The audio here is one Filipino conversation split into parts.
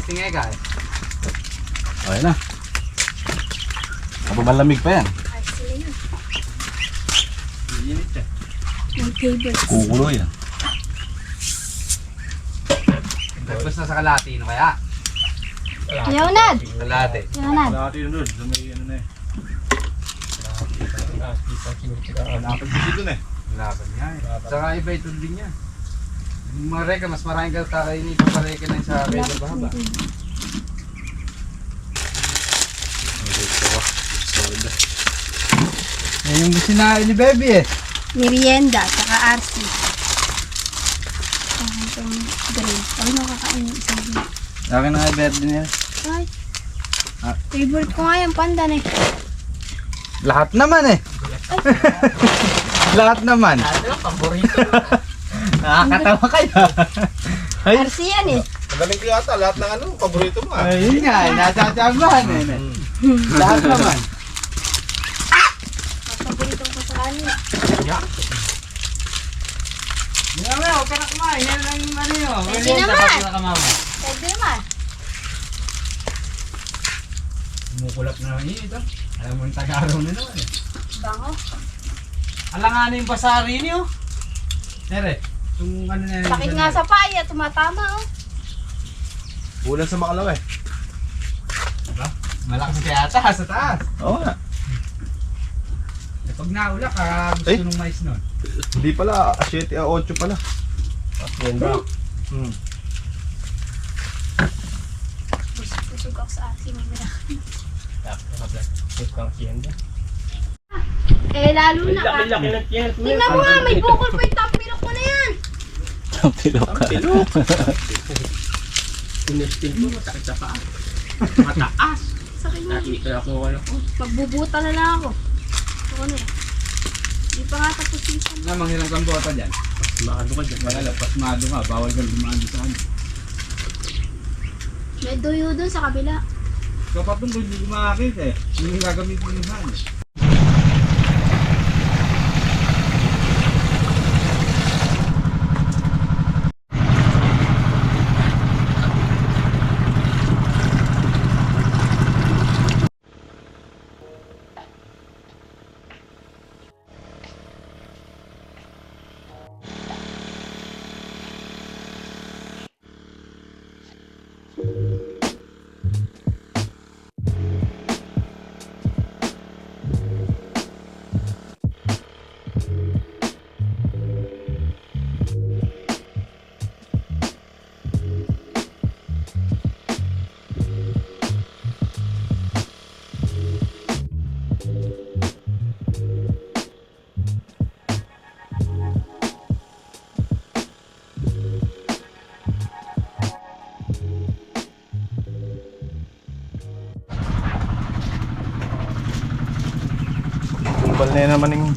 Tingay ka eh. Okay na. Malamig pa yan. Ay, sila yun. Init eh. My favorite. Kukulo yan. Tapos na sa kalati, no kaya? Leonard! Kalati. Leonard! Kalahati yun doon. Sa may ano na eh. Lapan dito na eh. Lapan niya eh. Saka iba ito din niya. Yung mga reka, mas maraming kakainin pa pareka na sa medyo bahaba. Yan yung sinain ni Baby eh. Merienda, saka RC. Saka itong grade. Ay, nakakain yung isang grade. Akin na nga birthday niya. Ay. Ah. Favorite ko nga yung pandan eh. Lahat naman eh. Lahat naman. Paborito. Nakakatawa kayo. Ay, RC yan eh. Magaling ko yata. Lahat ng ano, paborito mo ah. ayun nga eh. Nasasamahan eh. Lahat naman. Paborito ko sa kanila. Hindi naman, huwag ka na kumain. Yan lang yung ano yun. Pwede naman. Mama. Pwede naman. Kumukulap na lang yun ito. Alam mo yung tagaraw na naman eh. Bango. Alanganin yung pasari niyo. Tere, yung ano na yun. Sakit nga sa paya, tumatama oh. Ulan sa makalaw eh. Diba? Malakas kaya taas sa taas. Oo nga. Eh, pag naulak, gusto Eh? nung mais nun. Hindi pala. 7 a 8 pala. Yan ba? Busog ako sa asin. Nakaplastic kang siyenda. Eh, lalo na ka. Laki ng tiyan. Tingnan mo nga, may bukol pa yung tapilok ko na yan. Pilok ka. Tinesting ko, matakit sa paa. Mataas. Sakit nga. Nakita ako wala ko. Magbubuta na lang ako. Ako na eh. Hindi pa nga tapos yung isa. Na, manghilang kang bota dyan. Makado ka dyan. Wala lang, pasmado ka. Bawal kang dumaan doon saan. May duyo dun sa kabila. Kapag kung hindi kumakakit eh. Hindi gagamitin yung hand. Kumpal na yan naman yung...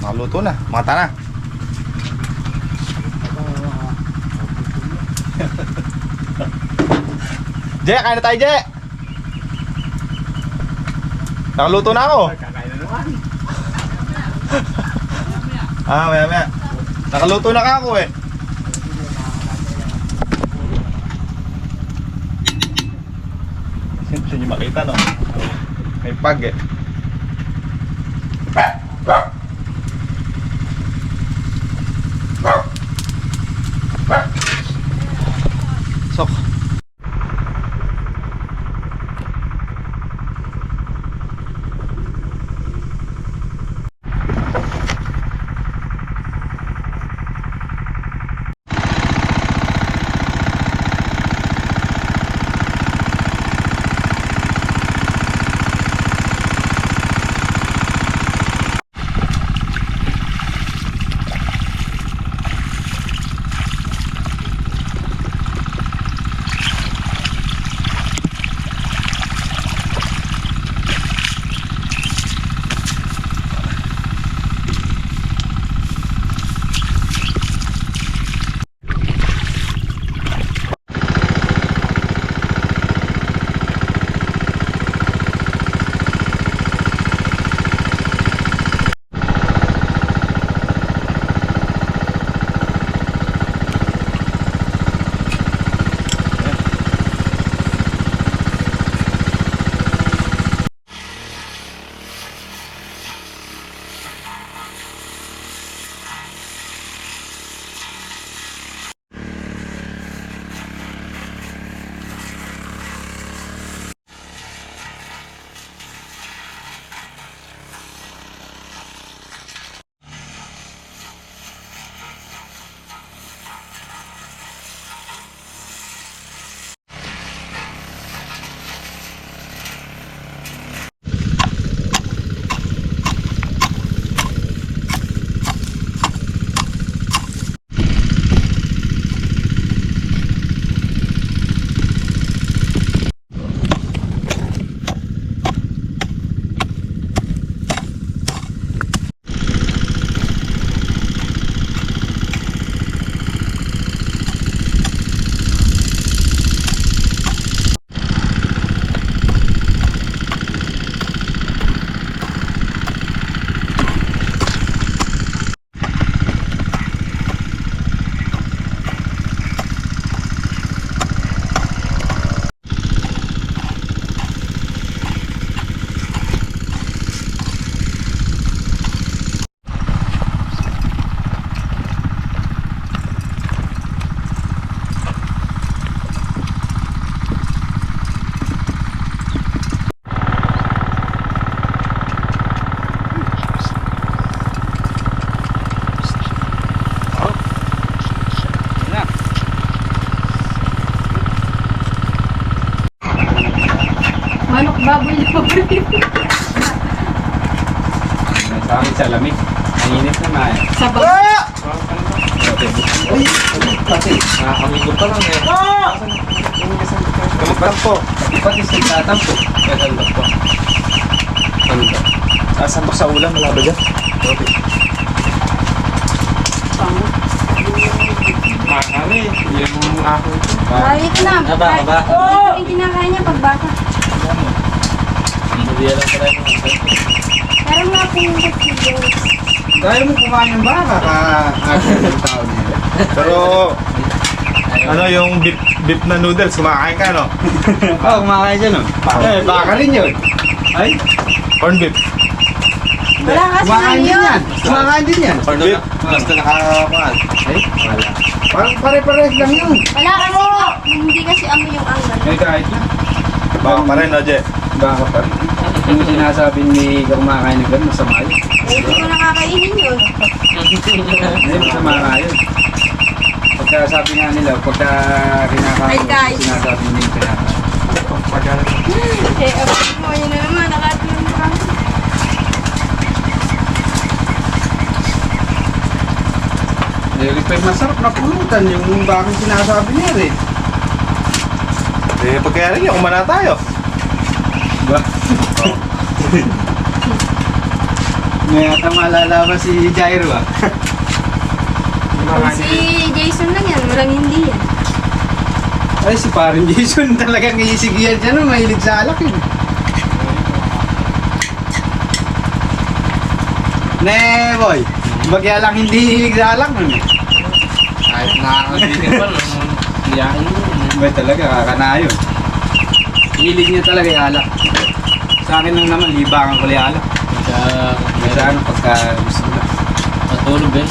Nakaluto na. Mata na. Je, kain na tayo, Je! Nakaluto na ako. Kakain na naman. Maya. Nakaluto na ka ako eh. Gusto nyo makita, no? May pag eh. Sok. Baboy na baboy. Sa akin sa lamig. Ang init na nga eh. Sa baboy. Ah! Pati, nakakamugot pa lang eh. Kamagtampo. Pati sa tatampo. Kagandap po. Ganda. Asan sa ulam? Wala ba dyan? Okay. Makakari. Yung ako ito. Kahit na. Aba. Yung kinakain niya pag bata. Hindi alam ko rin. Meron nga po yung video. Kaya mo kumain ng baka ka-agad ng tao nila. Pero, ano yung beef na noodles, kumakain ka, no? Oo, kumakain siya no? Eh, baka rin yun. Ay, Corn beef. Wala kasi kumakain din yun. yan. Kumakain din yan. Corn beef. Basta nakakakuhan. Ay, wala. Parang pare-pares lang yun. Wala kasi hindi kasi amo yung anggal. Eh, kahit na. Baka pa rin, no, Je? Baka pa rin. Kung sinasabi ni kumakain ng ganun, masama yun. Eh, hindi ko nakakainin yun. Hindi, masama nga yun. Pagka sabi nga nila, pagka Ay, kinakain, guys. sinasabi nila yung kinakain. Eh, abang mo, yun na naman. Nakatulong ka. Eh, masarap na pulutan yung bakit sinasabi niya eh. Eh, pagkaya rin yun, kumana tayo. Diba? May ata malalaman si Jairo ah. Kung si Jason lang yan, walang hindi yan. Ay, si parang Jason talagang iisigiyan siya no, mahilig sa alak yun. Ne, boy. Bagya lang hindi hilig sa alak nun eh. Kahit nakakabitin pa lang. Iyakin mo. Ba talaga, kakanayon. Hilig niya talaga yung alak. Sa akin lang naman, libangan ko yung alak. Sa ano, pagka gusto na. Patulog din.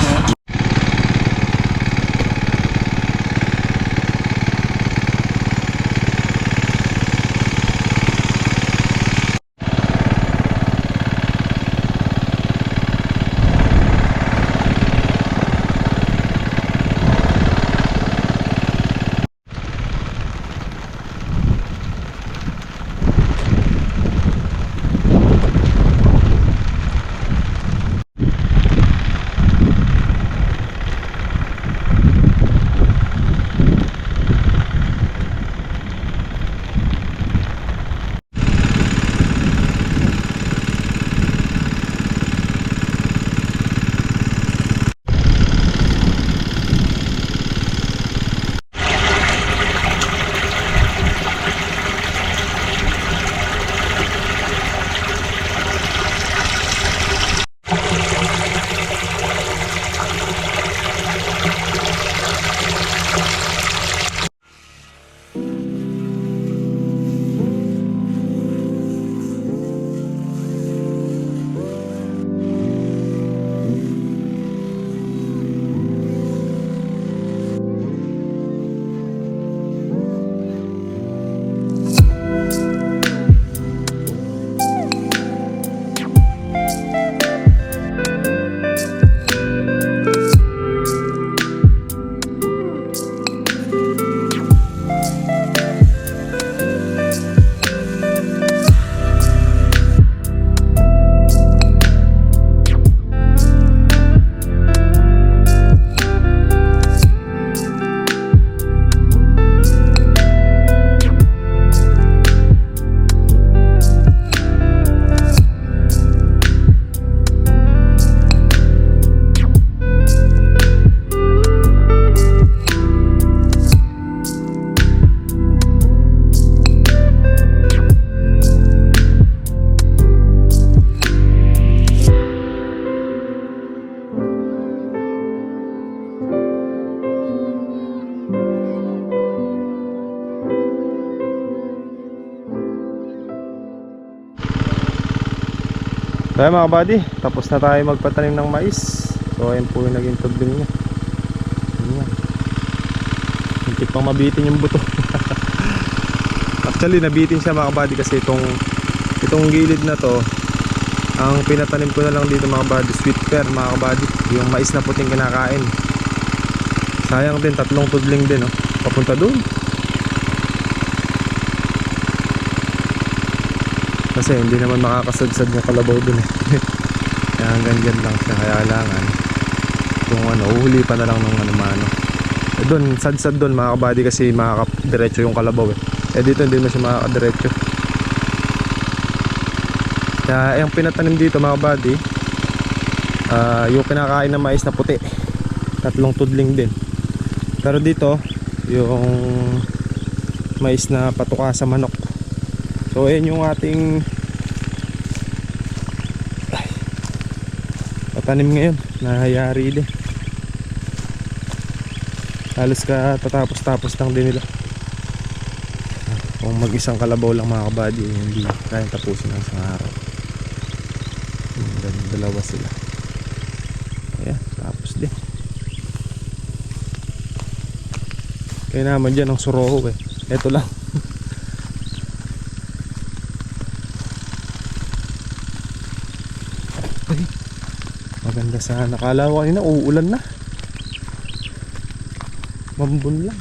Kaya mga buddy, tapos na tayo magpatanim ng mais. So ayun po yung naging tubling niya. Ayan. Hindi pang mabitin yung buto. Actually nabitin siya mga buddy kasi itong gilid na to, ang pinatanim ko na lang dito mga buddy, sweet pear mga buddy, yung mais na puting kinakain. Sayang din, 3 tudling din oh. Papunta doon. Kasi hindi naman makakasadsad yung kalabaw dun eh. Kaya hanggang dyan lang siya. Kaya kailangan kung ano, uhuli pa na lang ng ano-mano. Eh dun, sadsad dun mga kabady kasi makakadiretso yung kalabaw eh. Eh dito hindi mo siya makakadiretso. Kaya yung pinatanim dito mga kabady, yung kinakain na mais na puti, 3 tudling din. Pero dito yung mais na patuka sa manok. So ayan yung ating patanim ngayon, nahayari din. Halos ka tatapos-tapos lang din nila. Kung mag-isang kalabaw lang mga kabady, hindi kayang tapusin ng isang araw. Dalawa sila. Ayan, tapos din. Kaya naman dyan ang suroho eh. Eto lang. Ay, maganda sana. Akala ko kanina uulan na. Mambun lang.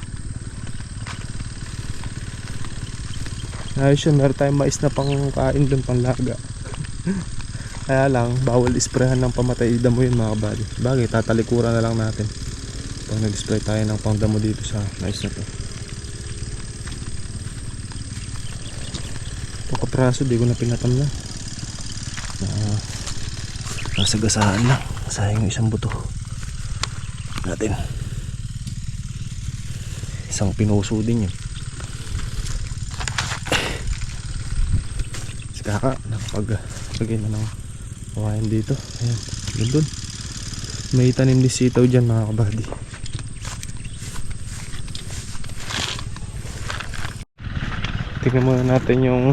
Ayos yun, meron tayong mais na pangkain dun, panglaga. Kaya lang, bawal isprayan ng pamatay damo yun mga kabady. Bagay, tatalikuran na lang natin pag nag-spray tayo ng pangdamo dito sa mais na to. Ito kapraso, di ko na pinatam na. Nasagasaan lang. Sayang yung isang buto natin. Isang pinuso din yun. Si kaka nakapag-lagay na ng kawain dito. Ayan, doon. May tanim ni sitaw dyan mga kabady. Tingnan muna natin yung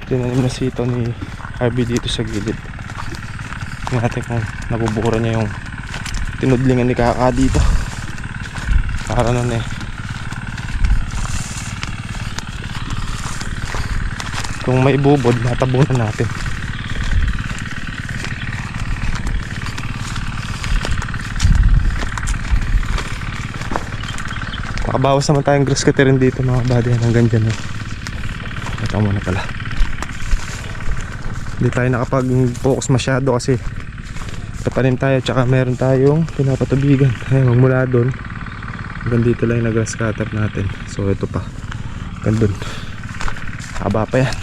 tinanim na sitaw ni Harvey dito sa gilid. Tingnan natin kung nabubura niya yung tinudlingan ni kaka dito. Para nun eh, kung may bubod, natabunan natin. Nakabawas naman tayong grass cutter rin dito mga kabady. Hanggang dyan eh. Ito muna pala. Hindi tayo nakapag-focus masyado kasi tapanin tayo, tsaka meron tayong pinapatubigan. Ayan, magmula doon hanggang dito lang yung grass cutter natin. So ito pa, hanggang doon haba pa yan.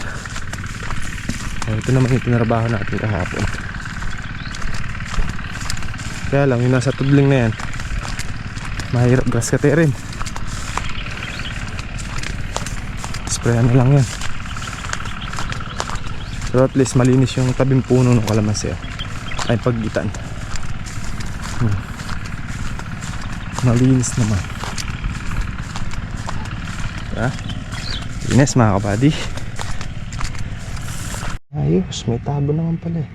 Ito naman yung tinarabaho natin kahapon. Kaya lang yung nasa tudling na yan, mahirap grass cutter rin. Sprayan na lang yan. So at least malinis yung tabing puno ng kalamansi ay paggitan. Malinis naman. Diba? Linis mga kabady. Ayos, may tabo naman pala eh.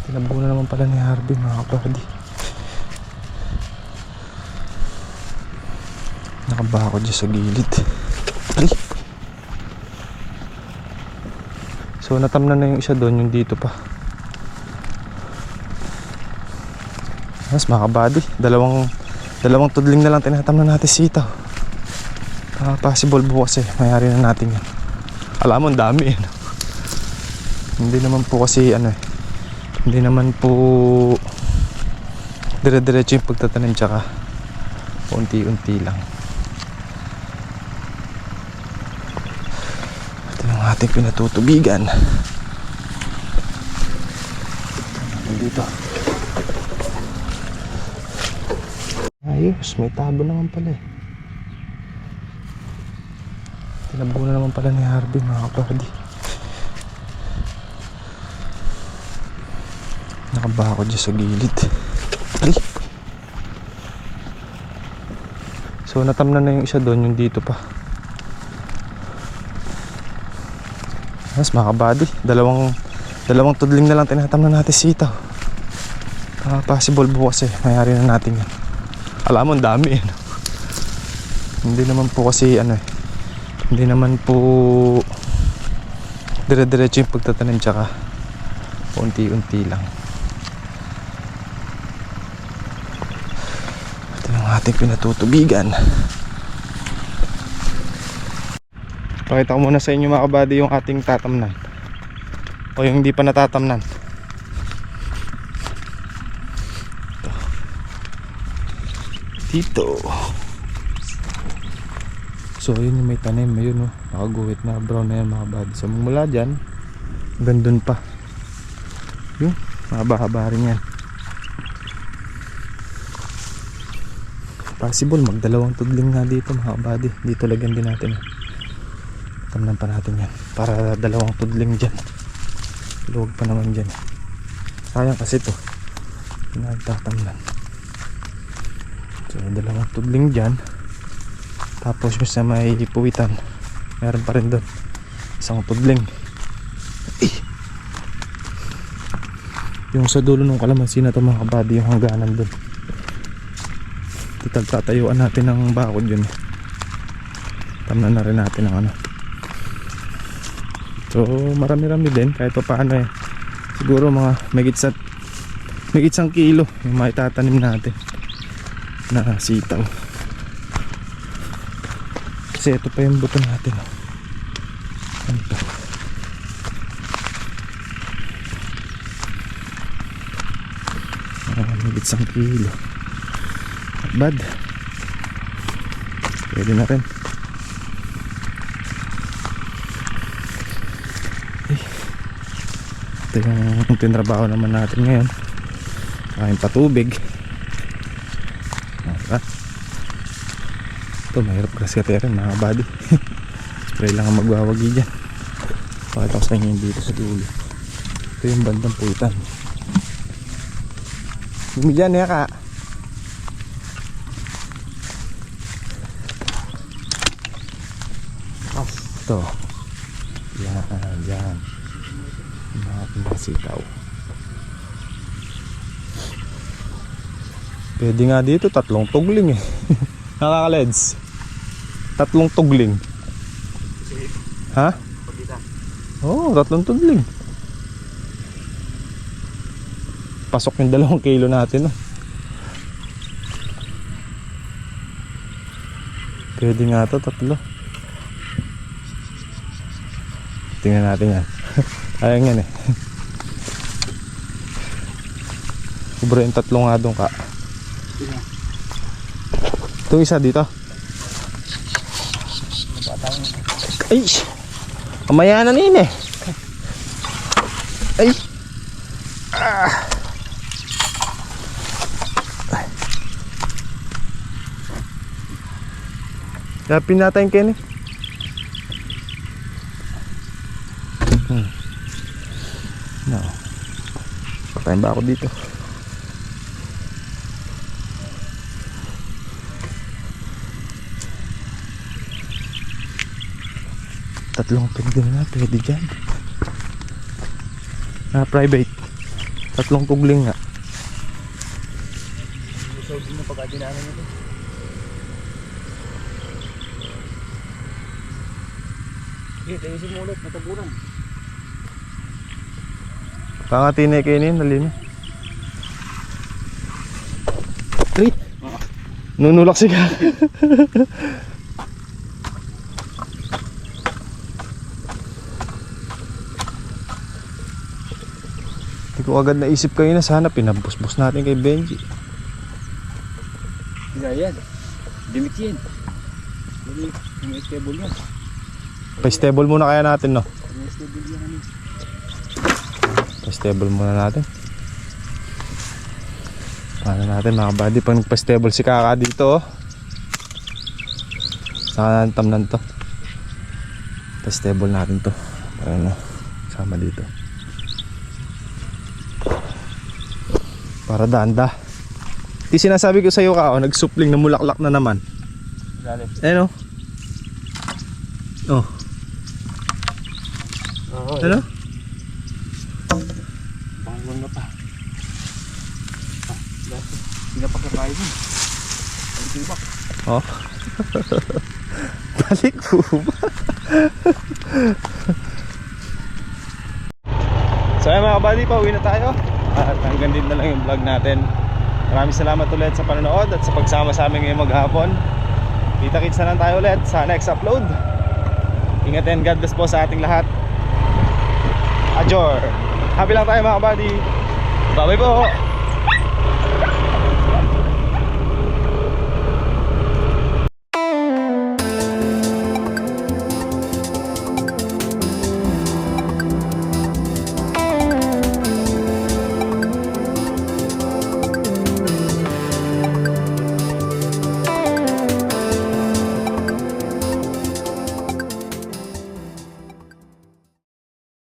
Tinabo na naman pala ni Harvey mga kabady. Nakabako dyan sa gilid. Ay! So natamnan na yung isa doon, yung dito pa. Mas mga kabady, dalawang tudling na lang tinatamnan natin sitaw. Possible bukas eh, mayari na natin yan. Alam mo, ang dami eh, no? Hindi naman po kasi ano eh, hindi naman po dire-diretso yung pagtatanim, tsaka unti-unti lang. Ito yung ating pinatutubigan dito. Ayos, may tabo naman pala eh. Tinabo na naman pala ni Harvey mga kabady. Nakabako dyan sa gilid. Ay! So natamnan na yung isa doon, yung dito pa. Mas mga kabady, dalawang tudling na lang tinatamnan natin sitaw. Possible bukas eh, mayari na natin yan. Alam mo, ang dami eh, no? Hindi naman po kasi ano eh, hindi naman po dire-diretso yung pagtatanim, tsaka unti-unti lang. Ito yung ating pinatutubigan. Pakita ko muna sa inyo mga kabady yung ating tatamnan o yung hindi pa natatamnan. Dito. So yun yung may tanim, yun oh, nakaguhit na brown na yan mga kabady. So mula dyan hanggang dun pa yun, mahaba-haba rin yan. Possible magdalawang tudling nga dito mga kabady. Dito lagyan din natin. Tamnan pa natin yan para dalawang tudling dyan. Luwag pa naman dyan. Sayang kasi to nagtatamnan. So dalawang tudling dyan. Tapos yung sa may puwitan meron pa rin doon isang tudling. Yung sa dulo ng kalamansi na to mga kabady, yung hangganan doon. Tatayuan natin ng bakod yun. Tamnan na rin natin ang ano. So marami-rami din kahit pa paano eh. Siguro mga may isang kilo yung maitatanim natin na sitaw. Kasi ito pa yung buto natin. Ano to? May isang kilo. Not bad. Pwede na rin. Ito yung tinrabaho naman natin ngayon. Kain pa tubig. Ito mahirap kasi rin mga body. Spray lang ang magwawagi dyan. Pakita ko sa inyo dito sa dulo. Ito yung bandang puwitan. Bumigyan niya ka. Ito. Yan. Mga pinasitaw. Pwede nga dito 3 tugling eh. Nakaka-leds 3 tugling. Ha? Oo, 3 tugling. Pasok yung 2 kilo natin oh. Pwede nga to 3. Tingnan natin yan. Ayan yan eh. Sobra yung 3 nga doon ka. Itong isa dito. Ay! Kamaya na nin eh. Ay! Lapin natin Kenny. No. Patayin ba ako dito? Tatlong tugling na pwede dyan. Private 3 tugling nga. Usog din na pagkadinaanan nito. Tayo simulot, matabunan. Pangatin na kayo niyan, nalini. Treat. Nunulak siya. Hindi ko agad naisip kayo na sana pinabusbus natin kay Benji. Yan. Dimik yan. Yung stable yan. Pa-stable muna kaya natin no? Yung stable yan. Pa-stable muna natin. Paano natin mga buddy pag nagpa-stable si Kaka dito oh. Saka nantamnan to. Pa-stable natin to. Para na sama dito. Para danda. Di sinasabi ko sa iyo ka, oh, nagsupling na mulaklak na naman. Ano? Oh. Ano? Pangon na pa. Hindi na pagkakain mo. Balik ba? Oh. Balik po ba? So ayun mga kabady, pauwi na tayo. At hanggang din na lang yung vlog natin. Maraming salamat ulit sa panonood at sa pagsama sa amin ngayong maghapon. Kita-kits na lang tayo ulit sa next upload. Ingat and God bless po sa ating lahat. Ajor. Happy lang tayo mga kabady. Bye-bye po.